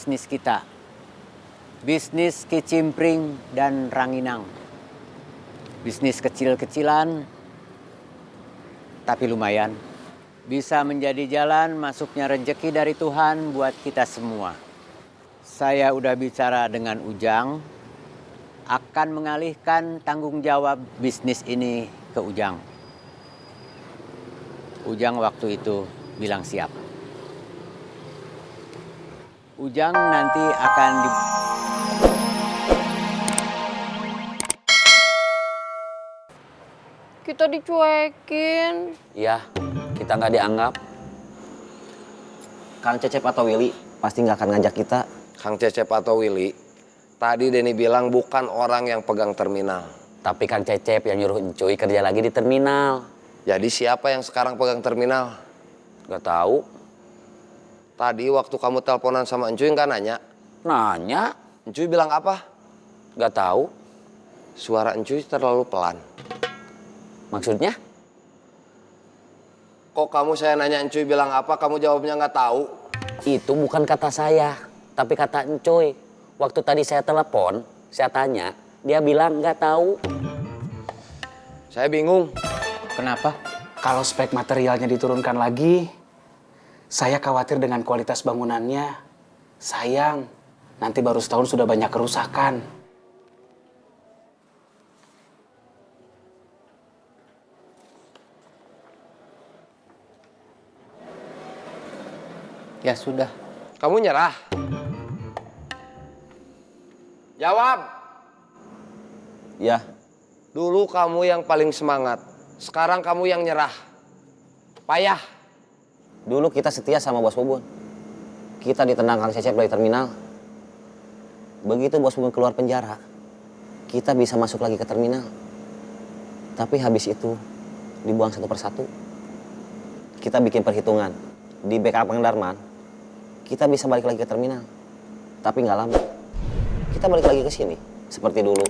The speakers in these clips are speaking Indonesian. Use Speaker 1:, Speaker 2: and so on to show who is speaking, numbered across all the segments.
Speaker 1: bisnis kita. Bisnis kicimpring dan ranginang. Bisnis kecil-kecilan, tapi lumayan. Bisa menjadi jalan masuknya rezeki dari Tuhan buat kita semua. Saya udah bicara dengan Ujang, akan mengalihkan tanggung jawab bisnis ini ke Ujang. Ujang waktu itu bilang siap. Ujang nanti akan
Speaker 2: Kita dicuekin.
Speaker 3: Iya, kita nggak dianggap. Kang Cecep atau Willy pasti nggak akan ngajak kita.
Speaker 4: Kang Cecep atau Willy, tadi Denny bilang bukan orang yang pegang terminal.
Speaker 3: Tapi Kang Cecep yang nyuruh Encuy kerja lagi di terminal.
Speaker 4: Jadi siapa yang sekarang pegang terminal?
Speaker 3: Nggak tahu.
Speaker 4: Tadi waktu kamu teleponan sama Encuy nggak nanya?
Speaker 3: Nanya,
Speaker 4: Encuy bilang apa?
Speaker 3: nggak tahu.
Speaker 4: Suara Encuy terlalu pelan.
Speaker 3: Maksudnya?
Speaker 4: Kok kamu saya nanya Encuy bilang apa, kamu jawabnya nggak tahu?
Speaker 3: Itu bukan kata saya, tapi kata Encuy. Waktu tadi saya telepon, saya tanya, dia bilang nggak tahu.
Speaker 4: Saya bingung.
Speaker 1: Kenapa?
Speaker 5: Kalau spek materialnya diturunkan lagi, saya khawatir dengan kualitas bangunannya. Sayang, nanti baru setahun sudah banyak kerusakan.
Speaker 1: Ya sudah.
Speaker 4: Kamu nyerah? Jawab.
Speaker 3: Ya,
Speaker 4: Dulu kamu yang paling semangat. Sekarang kamu yang nyerah. Payah.
Speaker 3: dulu kita setia sama Bos Bubun. Kita ditendang Kang Cecep dari terminal. Begitu Bos Bubun keluar penjara, kita bisa masuk lagi ke terminal. Tapi habis itu dibuang satu persatu. Kita bikin perhitungan. Di backup Kang Darman, kita bisa balik lagi ke terminal. Tapi nggak lama. Kita balik lagi ke sini. Seperti dulu.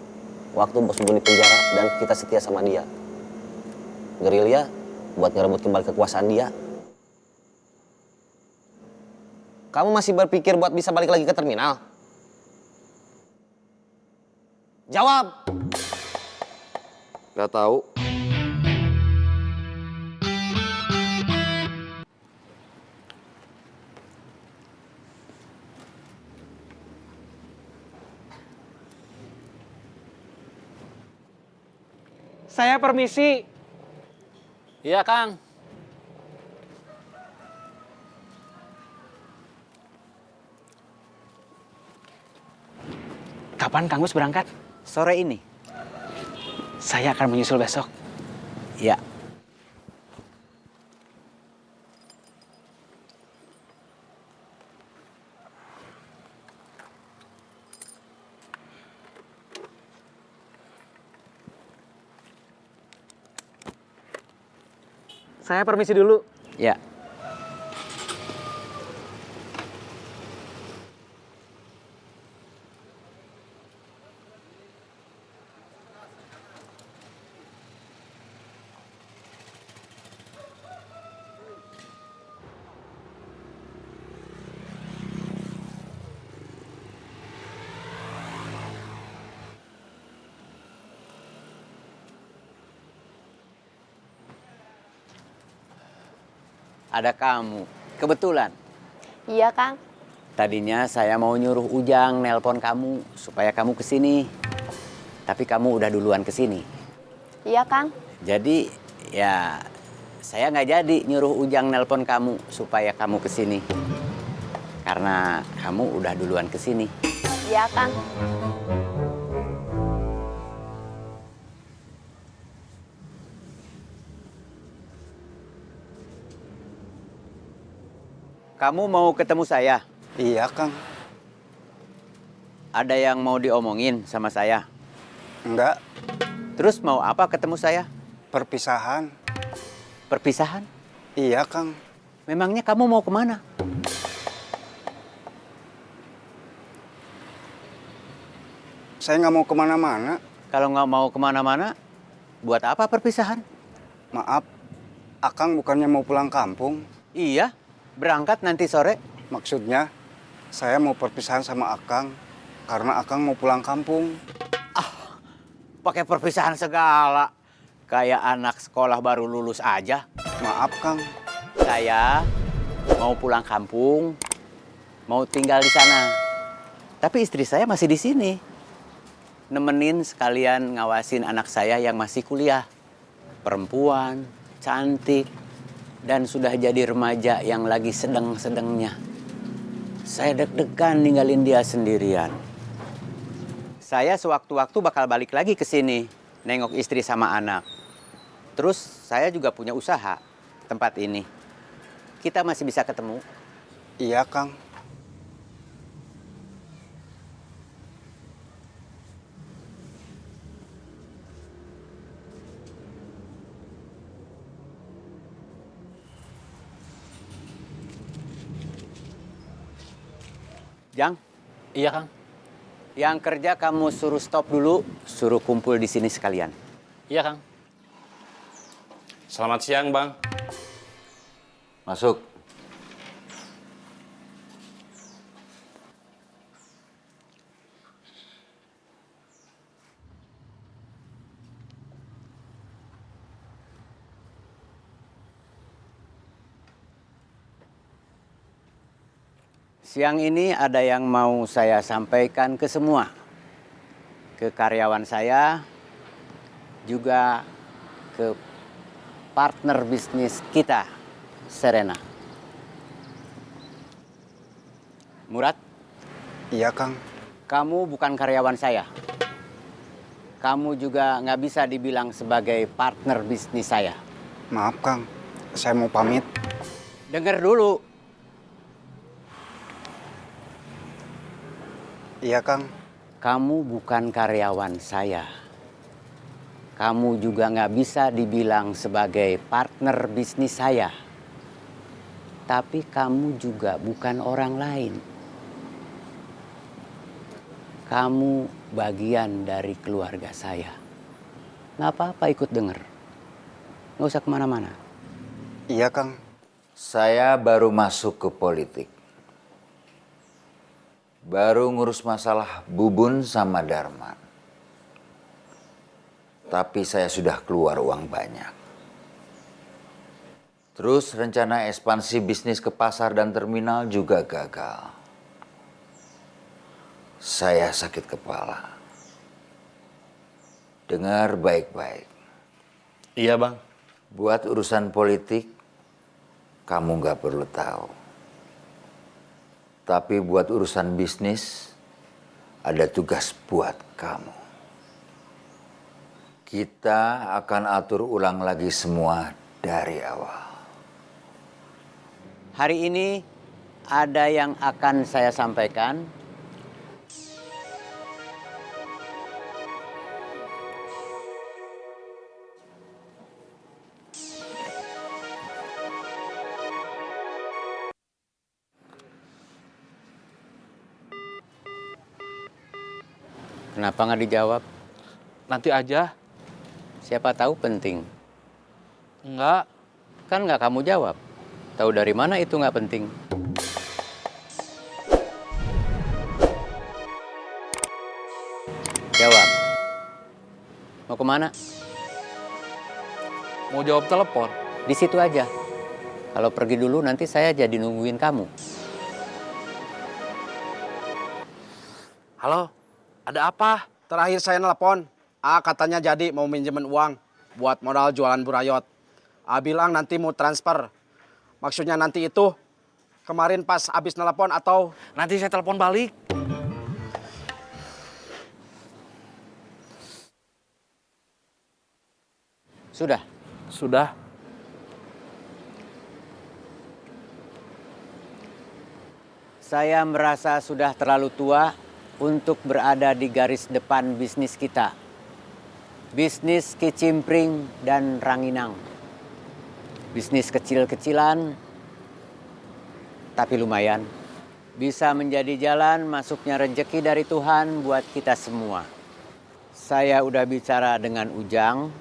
Speaker 3: Waktu Bos Bubun di penjara dan kita setia sama dia. Gerilya buat ngerebut kembali kekuasaan dia. Kamu masih berpikir buat bisa balik lagi ke terminal? Jawab!
Speaker 4: Gak tahu.
Speaker 5: Saya permisi.
Speaker 3: Iya, Kang.
Speaker 5: Kapan Kang Gus berangkat?
Speaker 1: Sore ini.
Speaker 5: Saya akan menyusul besok.
Speaker 1: Ya.
Speaker 5: Saya permisi dulu.
Speaker 1: Ya. Ada kamu. Kebetulan.
Speaker 2: Iya, Kang.
Speaker 1: Tadinya saya mau nyuruh Ujang nelpon kamu supaya kamu kesini. Tapi kamu udah duluan kesini.
Speaker 2: Iya, Kang.
Speaker 1: Jadi ya saya nggak jadi nyuruh Ujang nelpon kamu supaya kamu kesini. Karena kamu udah duluan kesini.
Speaker 2: Iya, Kang.
Speaker 1: Kamu mau ketemu saya?
Speaker 5: Iya, Kang.
Speaker 1: Ada yang mau diomongin sama saya?
Speaker 5: Enggak,
Speaker 1: Terus mau apa ketemu saya?
Speaker 5: perpisahan.
Speaker 1: Perpisahan?
Speaker 5: Iya, Kang.
Speaker 1: Memangnya kamu mau kemana?
Speaker 5: Saya nggak mau kemana-mana.
Speaker 1: Kalau nggak mau kemana-mana, buat apa perpisahan?
Speaker 5: Maaf, Akang bukannya mau pulang kampung.
Speaker 1: Iya, berangkat nanti sore.
Speaker 5: Maksudnya,
Speaker 6: Saya mau perpisahan sama Akang karena Akang mau pulang kampung.
Speaker 1: Pakai perpisahan segala. Kayak anak sekolah baru lulus aja.
Speaker 6: Maaf, Kang.
Speaker 1: Saya mau pulang kampung, mau tinggal di sana. Tapi istri saya masih di sini. Nemenin sekalian ngawasin anak saya yang masih kuliah. Perempuan, cantik, dan sudah jadi remaja yang lagi sedang-sedangnya. Saya deg-degan ninggalin dia sendirian. Saya sewaktu-waktu bakal balik lagi ke sini, nengok istri sama anak. Terus saya juga punya usaha, tempat ini. Kita masih bisa ketemu.
Speaker 6: Iya, Kang.
Speaker 1: Jang,
Speaker 5: Iya, Kang.
Speaker 1: yang kerja kamu suruh stop dulu, suruh kumpul di sini sekalian.
Speaker 5: Iya, Kang.
Speaker 7: Selamat siang, Bang.
Speaker 8: Masuk.
Speaker 1: Siang ini ada yang mau saya sampaikan ke semua. Ke karyawan saya, juga ke partner bisnis kita, Serena. Murad,
Speaker 6: Iya, Kang.
Speaker 1: kamu bukan karyawan saya. Kamu juga nggak bisa dibilang sebagai partner bisnis saya.
Speaker 6: Maaf, Kang. Saya mau pamit.
Speaker 1: Dengar dulu.
Speaker 6: Iya, Kang.
Speaker 1: Kamu bukan karyawan saya. Kamu juga nggak bisa dibilang sebagai partner bisnis saya. Tapi kamu juga bukan orang lain. Kamu bagian dari keluarga saya. Nggak apa-apa ikut denger. Nggak usah kemana-mana.
Speaker 6: Iya, Kang.
Speaker 8: Saya baru masuk ke politik. Baru ngurus masalah Bubun sama Darman. Tapi saya sudah keluar uang banyak. Terus rencana ekspansi bisnis ke pasar dan terminal juga gagal. Saya sakit kepala. Dengar baik-baik.
Speaker 7: Iya, Bang.
Speaker 8: Buat urusan politik, kamu nggak perlu tahu. Tapi buat urusan bisnis, ada tugas buat kamu. Kita akan atur ulang lagi semua dari awal.
Speaker 1: Hari ini ada yang akan saya sampaikan. Kenapa nggak dijawab?
Speaker 5: Nanti aja.
Speaker 1: Siapa tahu penting.
Speaker 5: Enggak.
Speaker 1: Kan nggak kamu jawab. Tahu dari mana itu nggak penting? Jawab. Mau kemana?
Speaker 5: Mau jawab telepon.
Speaker 1: Di situ aja. Kalau pergi dulu nanti saya jadi nungguin kamu.
Speaker 9: Halo, ada apa? Terakhir saya nelpon, katanya jadi mau minjemin uang buat modal jualan burayot. Bilang nanti mau transfer. Maksudnya nanti itu kemarin pas abis nelpon atau
Speaker 5: Nanti saya telepon balik.
Speaker 1: Sudah.
Speaker 5: Sudah.
Speaker 1: Saya merasa sudah terlalu tua untuk berada di garis depan bisnis kita. Bisnis kicimpring dan ranginang. Bisnis kecil-kecilan, tapi lumayan. Bisa menjadi jalan masuknya rejeki dari Tuhan buat kita semua. Saya udah bicara dengan Ujang,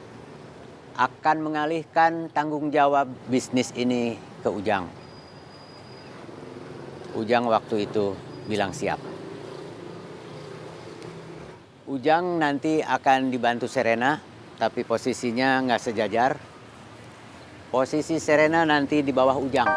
Speaker 1: akan mengalihkan tanggung jawab bisnis ini ke Ujang. Ujang waktu itu bilang siap. Ujang nanti akan dibantu Serena, tapi posisinya nggak sejajar. Posisi Serena nanti di bawah Ujang.